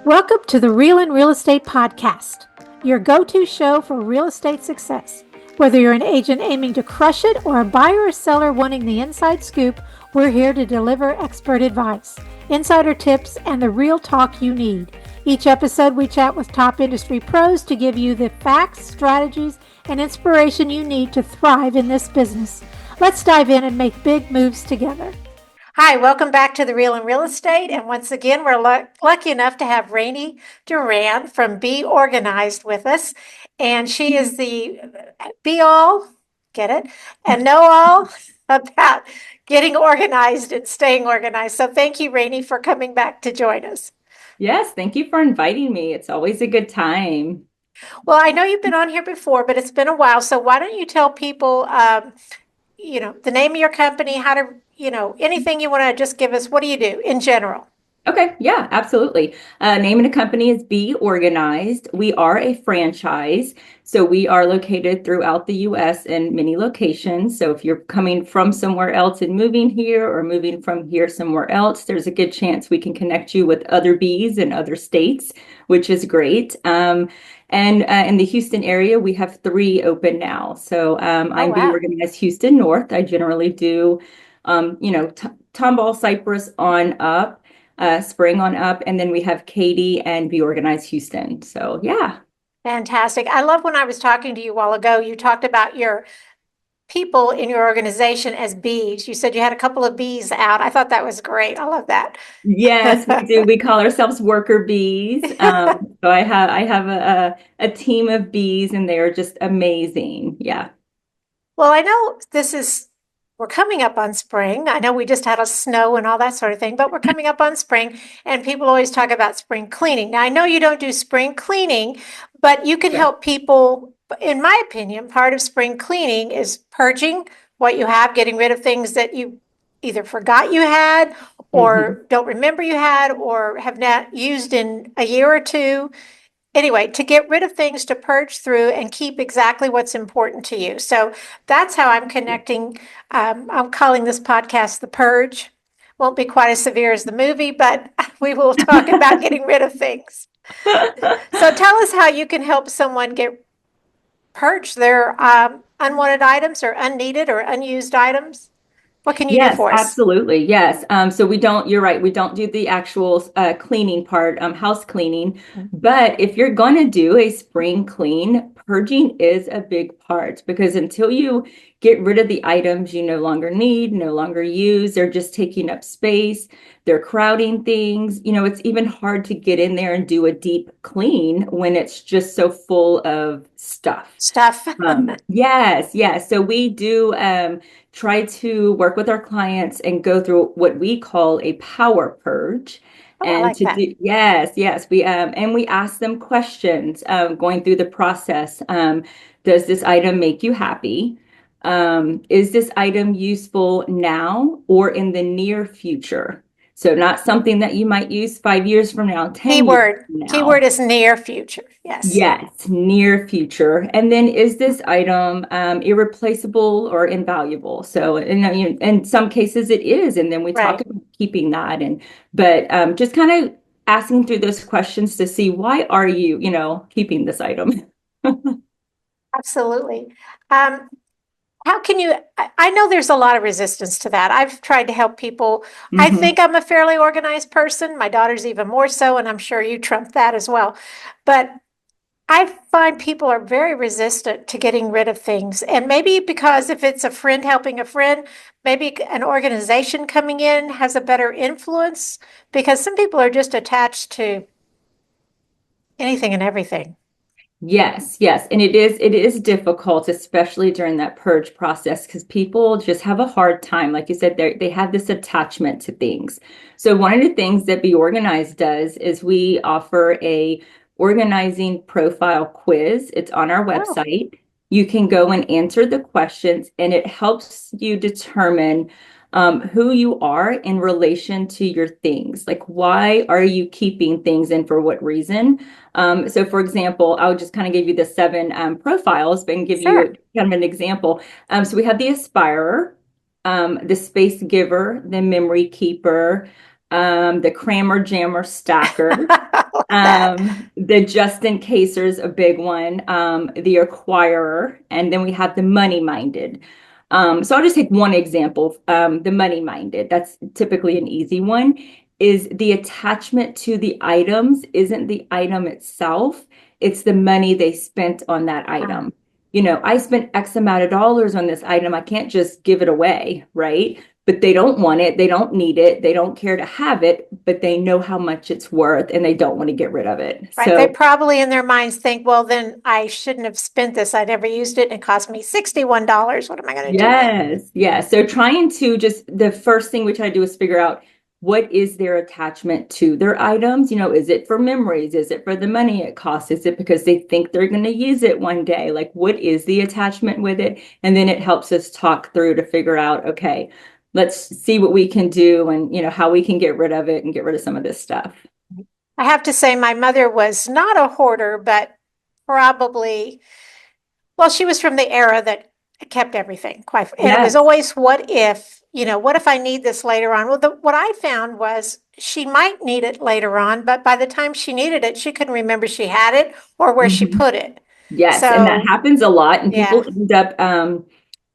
Welcome to the Real and Real Estate Podcast, your go-to show for real estate success. Whether you're an agent aiming to crush it or a buyer or seller wanting the inside scoop, we're here to deliver expert advice, insider tips, and the real talk you need. Each episode, we chat with top industry pros to give you the facts, strategies, and inspiration you need to thrive in this business. Let's dive in and make big moves together. Hi, welcome back to the Real and Real Estate. And once again, we're lucky enough to have Rainey Durand from Be Organized with us. And she is the be all, get it, and know all about getting organized and staying organized. So thank you, Rainey, for coming back to join us. Yes, thank you for inviting me. It's always a good time. Well, I know you've been on here before, but it's been a while. So why don't you tell people, the name of your company, how to, anything you want to just give us. What do you do in general? Okay, yeah, absolutely. Name of the company is Be Organized. We are a franchise, so we are located throughout the U.S. in many locations. So if you're coming from somewhere else and moving here or moving from here somewhere else, there's a good chance we can connect you with other bees in other states, which is great. And in the Houston area, we have 3 open now. So Oh, I'm Be wow. Organized Houston North. I generally do, Tomball Cypress on up. Spring on up, and then we have Katie and Be Organized Houston. So yeah. Fantastic. I love when I was talking to you a while ago, you talked about your people in your organization as bees. You said you had a couple of bees out. I thought that was great. I love that. Yes, we do. We call ourselves worker bees. So I have a team of bees, and they are just amazing. Yeah. Well, I know we're coming up on spring. I know we just had a snow and all that sort of thing, but we're coming up on spring and people always talk about spring cleaning. Now, I know you don't do spring cleaning, but you can Yeah. help people. In my opinion, part of spring cleaning is purging what you have, getting rid of things that you either forgot you had hmm or don't remember you had or have not used in a year or two. Anyway, to get rid of things to purge through and keep exactly what's important to you. So that's how I'm connecting. I'm calling this podcast The Purge. Won't be quite as severe as the movie, but we will talk about getting rid of things. So tell us how you can help someone get purge their unwanted items or unneeded or unused items. What can you do Yes, for us? absolutely. Yes. So you're right, we don't do the actual cleaning part, house cleaning. But if you're going to do a spring clean, purging is a big part because until you get rid of the items you no longer need, no longer use, they're just taking up space, they're crowding things. It's even hard to get in there and do a deep clean when it's just so full of stuff. Stuff. Yes, yes. So we do try to work with our clients and go through what we call a power purge. Oh, I And like to that. do, yes, yes, we ask them questions going through the process. Does this item make you happy? Is this item useful now or in the near future? So not something that you might use 5 years from now, 10 years Keyword. from Keyword now. is near future. Yes. Yes, near future. And then is this item irreplaceable or invaluable? So in some cases it is, and then we talk Right. about keeping that but just kind of asking through those questions to see why are you, keeping this item? Absolutely. Um, how can you? I know there's a lot of resistance to that. I've tried to help people. I hmm think I'm a fairly organized person. My daughter's even more so, and I'm sure you trump that as well. But I find people are very resistant to getting rid of things. And maybe because if it's a friend helping a friend, maybe an organization coming in has a better influence because some people are just attached to anything and everything. Yes, yes. And it is difficult, especially during that purge process, because people just have a hard time. Like you said, they have this attachment to things. So one of the things that Be Organized does is we offer a organizing profile quiz. It's on our Oh, website. You can go and answer the questions, and it helps you determine who you are in relation to your things. Like, why are you keeping things and for what reason? So for example, I would just kind of give you the 7 profiles and give you sure. kind of an example. So we have the aspirer, the space giver, the memory keeper, the crammer jammer stacker. I love that. The just in caser is a big one, the acquirer, and then we have the money minded. So I'll just take one example. The money minded, that's typically an easy one, is the attachment to the items isn't the item itself, it's the money they spent on that Ah, item. I spent X amount of dollars on this item. I can't just give it away, right? But they don't want it, they don't need it, they don't care to have it, but they know how much it's worth and they don't want to get rid of it. right. They So, probably in their minds think, well, then I shouldn't have spent this. I never used it and it cost me $61. What am I going to do now? yes, yes. So, trying to just the first thing we try to do is figure out what is their attachment to their items? Is it for memories? Is it for the money it costs? Is it because they think they're going to use it one day? Like, what is the attachment with it? And then it helps us talk through to figure out, okay, let's see what we can do and, how we can get rid of it and get rid of some of this stuff. I have to say, my mother was not a hoarder, but probably, well, she was from the era that kept everything quite, and it was Yes. always, what if I need this later on? Well, what I found was she might need it later on, but by the time she needed it, she couldn't remember she had it or where she Mhm. put it. Yes, and that So, happens a lot, and yeah, people end up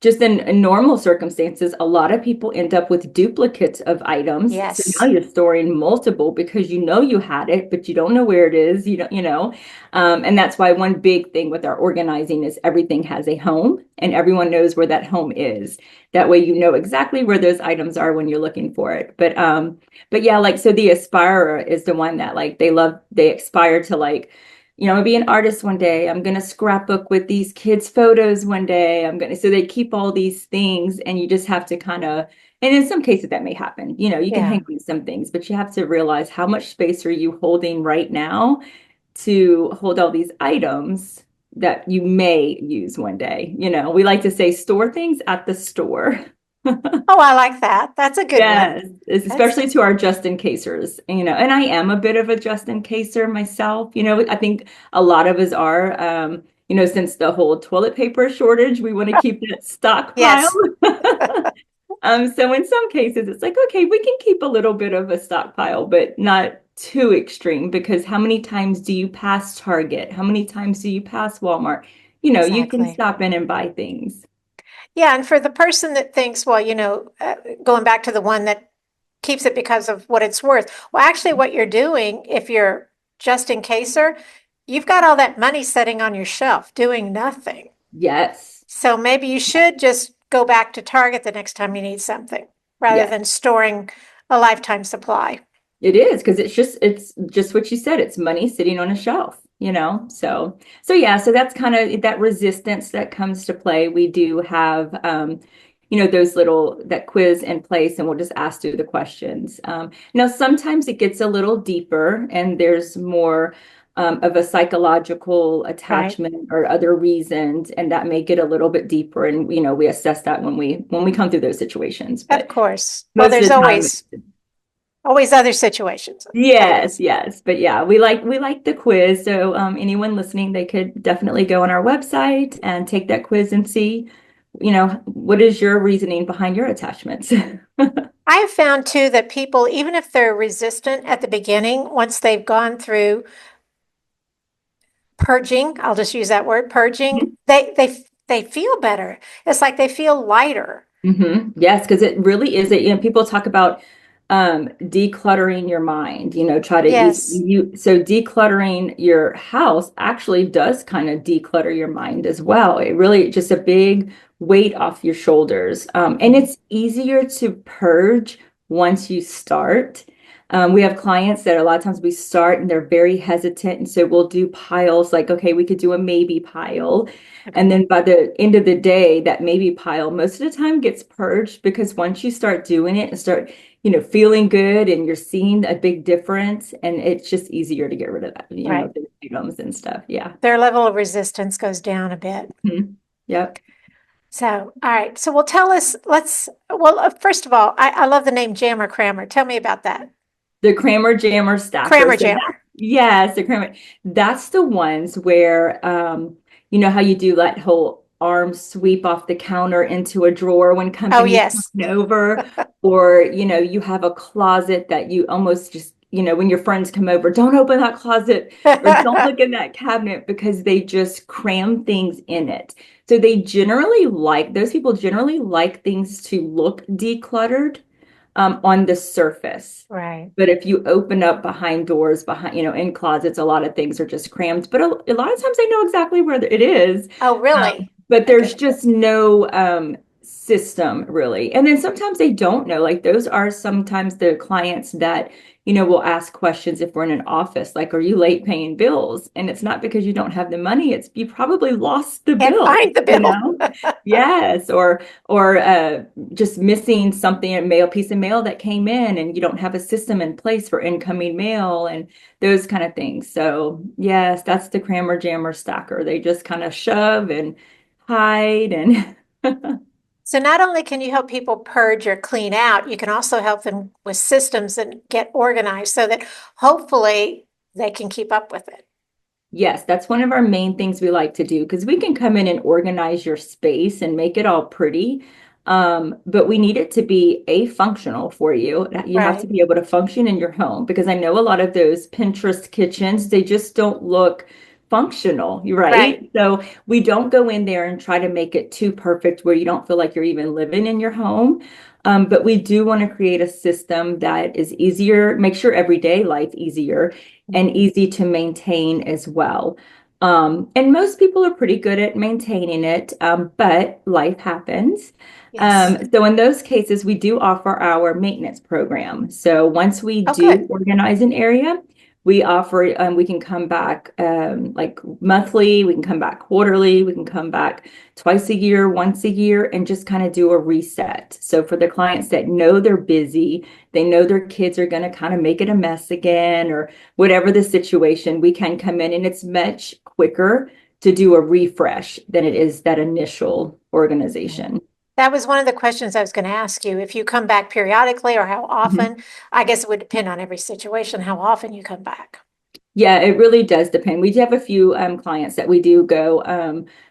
just in normal circumstances, a lot of people end up with duplicates of items. So now yes, you're storing multiple because you had it, but you don't know where it is. And that's why one big thing with our organizing is everything has a home, and everyone knows where that home is. That way, you know exactly where those items are when you're looking for it. But yeah, like so, the aspirer is the one that like they aspire to like. I'm gonna be an artist one day. I'm gonna scrapbook with these kids' photos one day. So they keep all these things, and you just have to kind of, and in some cases that may happen. You can yeah, hang on some things, but you have to realize how much space are you holding right now to hold all these items that you may use one day. We like to say store things at the store. oh, I like that. That's a good one. Yes, That's especially to our just in casers, and I am a bit of a just in caser myself. I think a lot of us are, since the whole toilet paper shortage, we want to keep that stockpile. yes, So in some cases, it's like, okay, we can keep a little bit of a stockpile, but not too extreme because how many times do you pass Target? How many times do you pass Walmart? You can exactly. stop in and buy things. Yeah, and for the person that thinks, well, going back to the one that keeps it because of what it's worth. Well, actually, what you're doing, if you're just in caser, you've got all that money sitting on your shelf doing nothing. Yes. So maybe you should just go back to Target the next time you need something rather Yes. than storing a lifetime supply. It is because it's just what you said. It's money sitting on a shelf. So yeah, so that's kind of that resistance that comes to play. We do have those little that quiz in place and we'll just ask through the questions. Now sometimes it gets a little deeper and there's more of a psychological Right. attachment or other reasons, and that may get a little bit deeper. And we assess that when we come through those situations. Of But course. Well, most of there's the time, always other situations. yes, yes. But yeah, we like the quiz. So anyone listening, they could definitely go on our website and take that quiz and see, what is your reasoning behind your attachments? I have found too that people, even if they're resistant at the beginning, once they've gone through purging, I'll just use that word, purging, they feel better. It's like they feel lighter. Yes, because it really is people talk about decluttering your mind, try to Yes. so decluttering your house actually does kind of declutter your mind as well. It really just a big weight off your shoulders. And it's easier to purge once you start. We have clients that a lot of times we start and they're very hesitant. And so we'll do piles like, okay, we could do a maybe pile. And Okay. then by the end of the day, that maybe pile most of the time gets purged because once you start doing it and start, feeling good and you're seeing a big difference, and it's just easier to get rid of that, Right. the items and stuff. Yeah. Their level of resistance goes down a bit. Mhm. Yep. So, all right. So, well, tell us, first of all, I love the name Jammer Crammer. Tell me about that. The Crammer Jammer Stacker. Crammer So Jammer. yes, the Crammer. That's the ones where, you know how you do that whole arm sweep off the counter into a drawer when Oh, company yes. comes over, or, you have a closet that you almost just, when your friends come over, don't open that closet or don't look in that cabinet because they just cram things in it. So those people generally like things to look decluttered on the surface. Right. But if you open up behind doors, in closets, a lot of things are just crammed. But a lot of times they know exactly where it is. Oh, really? But Oh, there's good. just no system really. And then sometimes they don't know. Like those are sometimes the clients that, will ask questions if we're in an office, like, are you late paying bills? And it's not because you don't have the money, it's you probably lost the Can't bill, find the bill. Yes, or just missing something, piece of mail that came in, and you don't have a system in place for incoming mail and those kind of things. So yes, that's the crammer, jammer, stacker. They just kind of shove and hide and So not only can you help people purge or clean out, you can also help them with systems and get organized so that hopefully they can keep up with it. Yes, that's one of our main things we like to do because we can come in and organize your space and make it all pretty. But we need it to be functional for you. You have to Right. be able to function in your home because I know a lot of those Pinterest kitchens, they just don't look functional, Right. right? So we don't go in there and try to make it too perfect where you don't feel like you're even living in your home. But we do want to create a system that is easier, make sure everyday life easier and Mhm. easy to maintain as well. And most people are pretty good at maintaining it, but life happens. Yes. So in those cases, we do offer our maintenance program. So once we Oh, good. do organize an area, we can come back like monthly, we can come back quarterly, we can come back twice a year, once a year, and just kind of do a reset. So for the clients that know they're busy, they know their kids are going to kind of make it a mess again, or whatever the situation, we can come in and it's much quicker to do a refresh than it is that initial Right. organization. That was one of the questions I was going to ask you. If you come back periodically or how Mhm. often, I guess it would depend on every situation, how often you come back. Yeah, it really does depend. We do have a few clients that we do go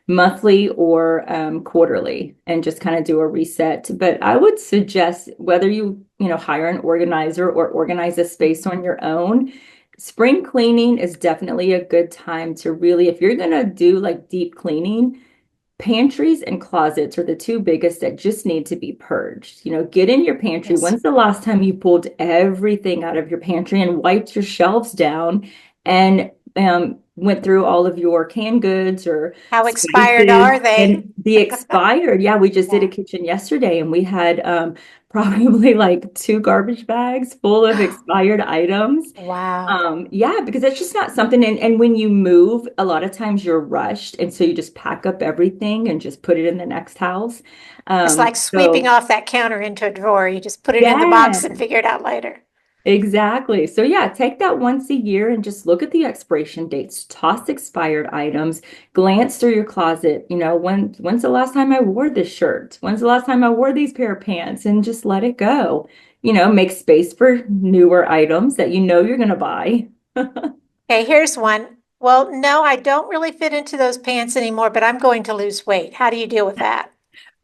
monthly or quarterly and just kind of do a reset. But I would suggest whether you hire an organizer or organize a space on your own, spring cleaning is definitely a good time to really, if you're gonna do like deep cleaning, pantries and closets are the two biggest that just need to be purged. Get in your pantry. Yes. When's the last time you pulled everything out of your pantry and wiped your shelves down and went through all of your canned goods or How expired spices are they? and the expired? Yeah, we just did a Yeah. kitchen yesterday and we had probably like 2 garbage bags full of expired items. Wow. Yeah, because that's just not something, and when you move, a lot of times you're rushed, and so you just pack up everything and just put it in the next house. It's like sweeping So off that counter into a drawer. You just put it in the yeah, box and figure it out later. exactly. So yeah, take that once a year and just look at the expiration dates, toss expired items, glance through your closet. When's the last time I wore this shirt? When's the last time I wore these pair of pants? And just let it go. Make space for newer items that you're going to buy. Okay, here's one. Well, no, I don't really fit into those pants anymore, but I'm going to lose weight. How do you deal with that?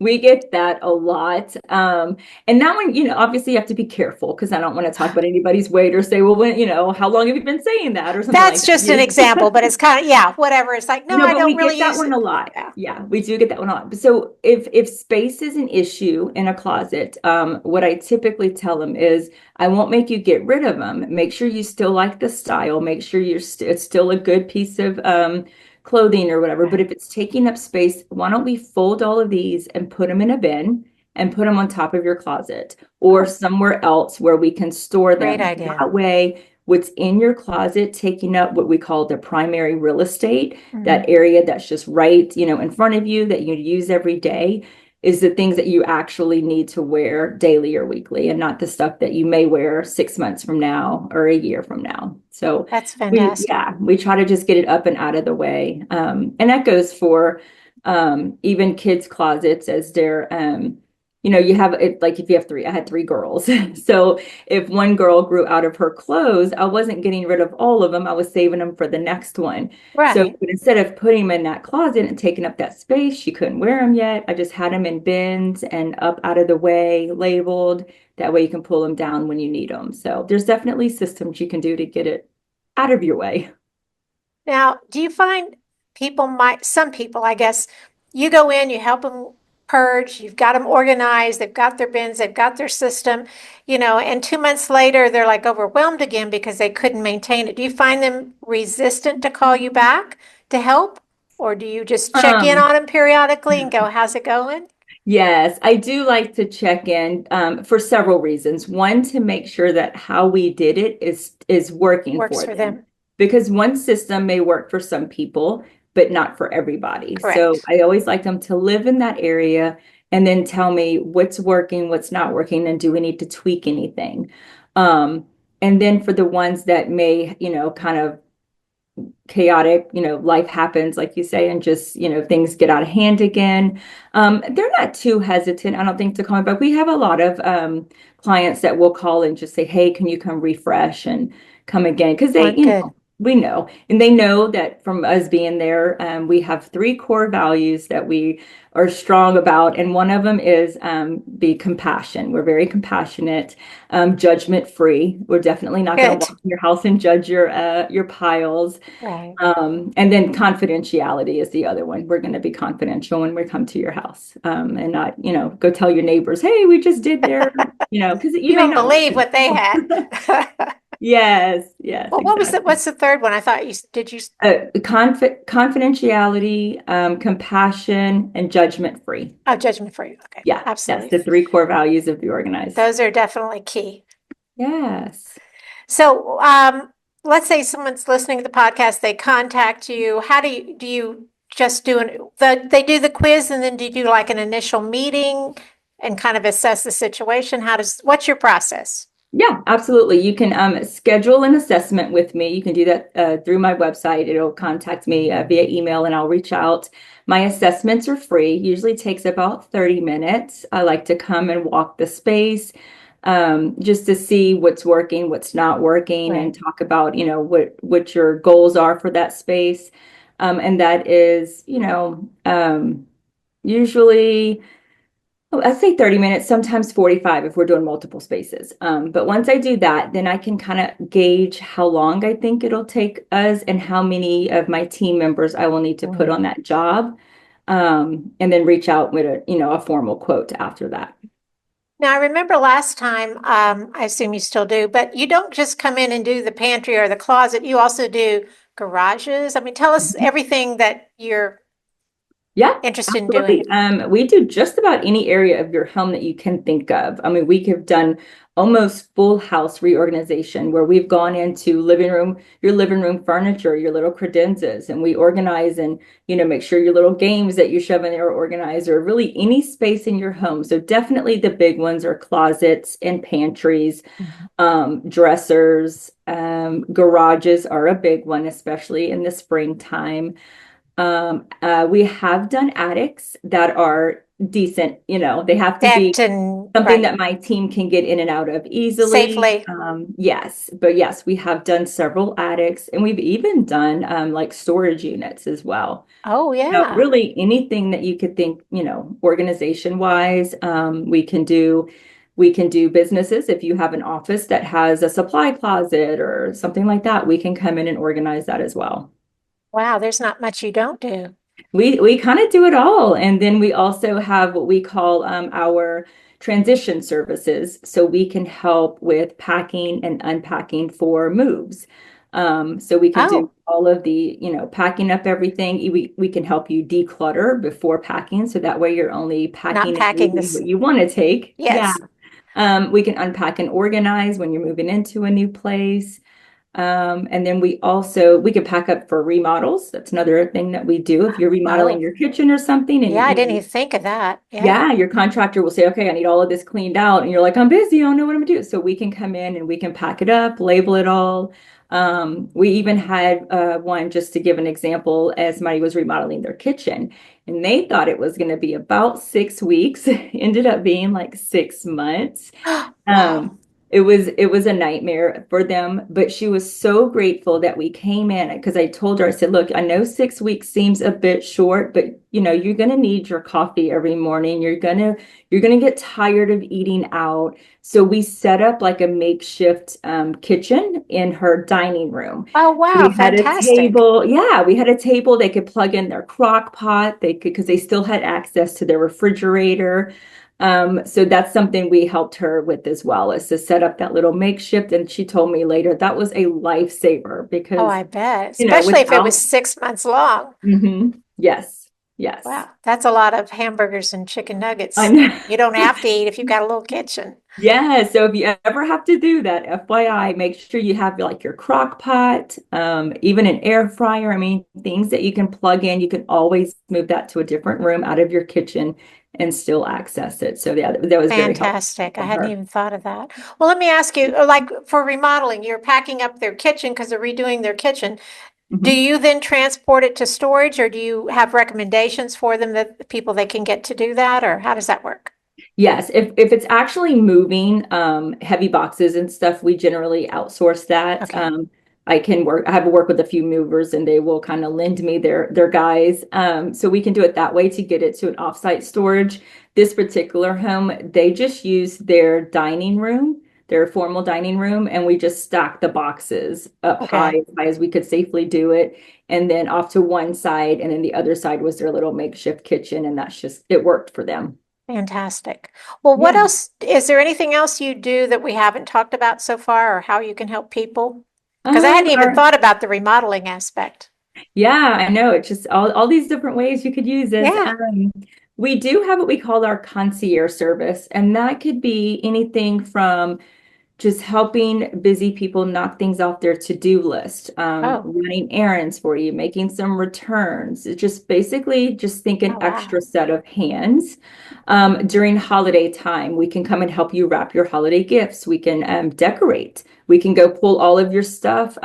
We get that a lot. And that one, obviously you have to be careful because I don't want to talk about anybody's weight or say, well, how long have you been saying that or something like That's that. just an example, but it's kind of, yeah, whatever. It's like, no, I But don't we get really that use one it. a lot. Yeah. Yeah, we do get that one a lot. So if space is an issue in a closet, what I typically tell them is I won't make you get rid of them. Make sure you still like the style. Make sure it's still a good piece of clothing or whatever. But Right. if it's taking up space, why don't we fold all of these and put them in a bin and put them on top of your closet or Oh, somewhere else where we can store great them. idea. That way, what's in your closet taking up what we call the primary real estate, that Mhm. area that's just right, in front of you that you use every day, is the things that you actually need to wear daily or weekly and not the stuff that you may wear 6 months from now or a year from now. So That's we, fantastic. yeah, we try to just get it up and out of the way. And that goes for even kids' closets as they're you have it like if you have three, I had three girls. So if one girl grew out of her clothes, I wasn't getting rid of all of them. I was saving them for the next one. So Right. but instead of putting them in that closet and taking up that space, she couldn't wear them yet. I just had them in bins and up out of the way, labeled. That way you can pull them down when you need them. So there's definitely systems you can do to get it out of your way. Now, do you find some people, I guess, you go in, you help them purge, you've got them organized, they've got their bins, they've got their system, and 2 months later, they're like overwhelmed again because they couldn't maintain it. Do you find them resistant to call you back to help? Or do you just check in Um, on them periodically and go, how's it going? Yes, I do like to check in for several reasons. One, to make sure that how we did it is working Works for for them, them. because one system may work for some people, but not for everybody. So Correct. I always like them to live in that area and then tell me what's working, what's not working, and do we need to tweak anything? Um, and then for the ones that may, kind of chaotic, life happens, like you say, and just, things get out of hand again. They're not too hesitant, I don't think, to call me, but we have a lot of clients that will call and just say, hey, can you come refresh and come again? Because Well, good. we know, and they know that from us being there, we have three core values that we are strong about. And one of them is be compassion. We're very compassionate, judgment free. We're definitely not going to Good. walk in your house and judge your piles. Right. And then confidentiality is the other one. We're going to be confidential when we come to your house, and not, go tell your neighbors, hey, we just did their, because you You may won't not want believe what they had. to. Yes, yes, Well, exactly. what's the third one? I thought did you, Confidentiality, compassion, and judgment free. oh, judgment free. Okay. Yeah, that's Absolutely. the three core values of the organized. Those are definitely key. Yes. So, let's say someone's listening to the podcast, they contact you. How do you just they do the quiz and then do you do like an initial meeting and kind of assess the situation? What's your process? Yeah, absolutely. You can schedule an assessment with me. You can do that through my website. It'll contact me via email and I'll reach out. My assessments are free, usually takes about 30 minutes. I like to come and walk the space, just to see what's working, what's not working, and Right. talk about, what your goals are for that space. And that is, usually, oh, I'd say 30 minutes, sometimes 45 if we're doing multiple spaces. But once I do that, then I can kind of gauge how long I think it'll take us and how many of my team members I will need to put on Mhm. that job. And then reach out with a formal quote after that. Now, I remember last time, I assume you still do, but you don't just come in and do the pantry or the closet. You also do garages. I mean, tell us everything that you're Yeah, interested in doing. absolutely. We do just about any area of your home that you can think of. I mean, we have done almost full house reorganization where we've gone into your living room furniture, your little credenzas, and we organize and, make sure your little games that you shove in there are organized, or really any space in your home. So definitely the big ones are closets and pantries, Mhm. dressers, garages are a big one, especially in the springtime. We have done attics that are decent, they have to be Decked and something right, that my team can get in and out of easily. safely. Yes, but yes, we have done several attics and we've even done like storage units as well. Oh, So yeah. really anything that you could think, organization wise, we can do businesses. If you have an office that has a supply closet or something like that, we can come in and organize that as well. Wow, there's not much you don't do. We kind of do it all. And then we also have what we call our transition services. So we can help with packing and unpacking for moves. So we can do Oh, all of the, packing up everything. We can help you declutter before packing. So that way you're only not packing and packing moving this. what you want to take. Yeah. Yes. We can unpack and organize when you're moving into a new place. And then we could pack up for remodels. That's another thing that we do. If you're remodeling Oh, your kitchen or something yeah, and I didn't even think of that. Yeah. yeah, your contractor will say, okay, I need all of this cleaned out. And you're like, I'm busy. I don't know what I'm gonna do. So we can come in and we can pack it up, label it all. We even had one, just to give an example, as somebody was remodeling their kitchen, and they thought it was going to be about 6 weeks. Ended up being like 6 months. Wow. Um, it was a nightmare for them, but she was so grateful that we came in, because I told her, I said, look, I know 6 weeks seems a bit short, but you're gonna need your coffee every morning. You're gonna get tired of eating out. So we set up like a makeshift kitchen in her dining room. Oh, wow. We had a Fantastic. table. Yeah, we had a table. They could plug in their crock pot. They could, because they still had access to their refrigerator. So that's something we helped her with as well, is to set up that little makeshift. And she told me later that was a lifesaver Oh, because, I bet. Especially if it was without, 6 months long. yes, yes. Wow. That's a lot of hamburgers and chicken I nuggets know. you don't have to eat if you've got a little kitchen. Yeah, so if you ever have to do that, FYI, make sure you have like your crock pot, even an air fryer. I mean, things that you can plug in. You can always move that to a different room out of your kitchen and still access it. So yeah, that was very helpful Fantastic. I for hadn't her. even thought of that. Well, let me ask you, like for remodeling, you're packing up their kitchen because they're redoing their kitchen. Do Mhm. you then transport it to storage, or do you have recommendations for them that people they can get to do that, or how does that work? Yes, if it's actually moving heavy boxes and stuff, we generally outsource that. Okay. I have to work with a few movers, and they will kind of lend me their guys. So we can do it that way to get it to an offsite storage. This particular home, they just use their dining room, their formal dining room, and we just stack the boxes up high, Okay. as high as we could safely do it. And then off to one side, and then the other side was their little makeshift kitchen, and it worked for them. Fantastic. Well, what Yeah. else? Is there anything else you do that we haven't talked about so far, or how you can help people? Because I hadn't even Our thought about the remodeling aspect. Yeah, I know. It's just all these different ways you could use this. Yeah. We do have what we call our concierge service, and that could be anything from just helping busy people knock things off their to-do list, Oh, running errands for you, making some returns. It's just basically just think an oh, wow. extra set of hands. During holiday time, we can come and help you wrap your holiday gifts. We can decorate. We can go pull all of your stuff,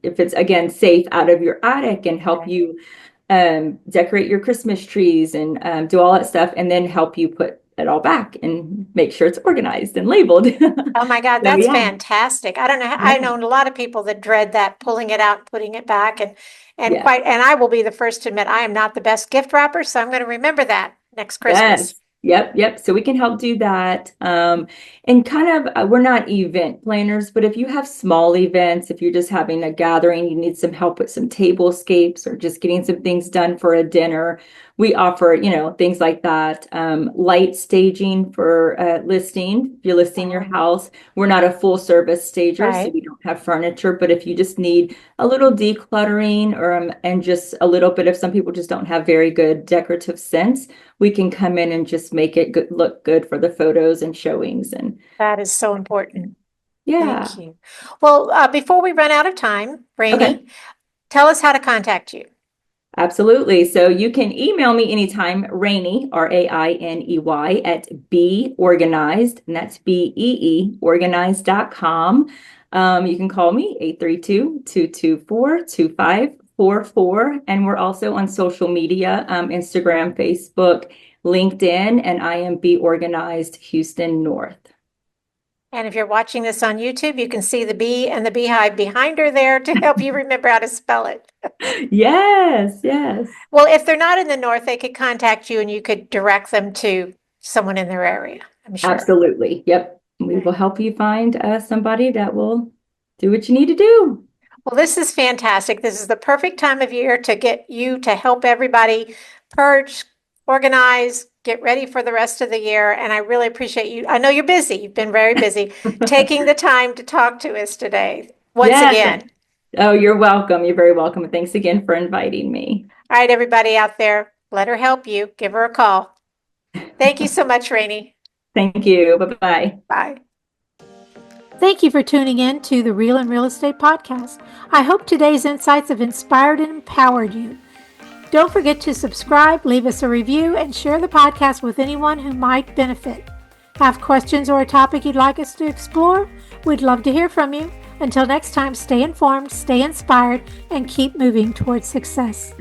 if it's again safe, out of your attic and help Okay. you decorate your Christmas trees and do all that stuff, and then help you put it all back and make sure it's organized and labeled. Oh my God, So that's yeah, fantastic. I don't know. I yeah, know a lot of people that dread that, pulling it out, and putting it back, yeah. and I will be the first to admit I am not the best gift wrapper, so I'm going to remember that next Yes. Christmas. Yep. Yep. So we can help do that. And kind of, we're not event planners, but if you have small events, if you're just having a gathering, you need some help with some tablescapes or just getting some things done for a dinner, we offer, things like that. Light staging for listing. If you're listing your Wow. house, we're not a full service stager, so Right. we don't have furniture, but if you just need a little decluttering or and just a little bit of, some people just don't have very good decorative sense, we can come in and just make it look good for the photos and showings. And That is so important. yeah, Thank you. Well, before we run out of time, okay, Rainey, tell us how to contact you. absolutely. So you can email me anytime, Rainey, Rainey, at beeorganized, and that's BEE, organized.com. You can call me 832-224-2544. And we're also on social media, Instagram, Facebook, LinkedIn, and I am Be Organized Houston North. And if you're watching this on YouTube, you can see the bee and the beehive behind her there to help you remember how to spell it. Yes, yes, Well, if they're not in the north, they could contact you and you could direct them to someone in their area, I'm sure. absolutely. Yep. We will Right. help you find somebody that will do what you need to do. Well, this is fantastic. This is the perfect time of year to get you to help everybody purge, organize, get ready for the rest of the year. And I really appreciate you. I know you're busy. You've been very busy taking the time to talk to us today. Once Yes. again. Oh, you're welcome. You're very welcome. And thanks again for inviting me. All right, everybody out there, let her help you. Give her a call. Thank you so much, Rainey. Thank you. Bye-bye. Bye. Thank you for tuning in to the Real and Real Estate Podcast. I hope today's insights have inspired and empowered you. Don't forget to subscribe, leave us a review, and share the podcast with anyone who might benefit. Have questions or a topic you'd like us to explore? We'd love to hear from you. Until next time, stay informed, stay inspired, and keep moving towards success.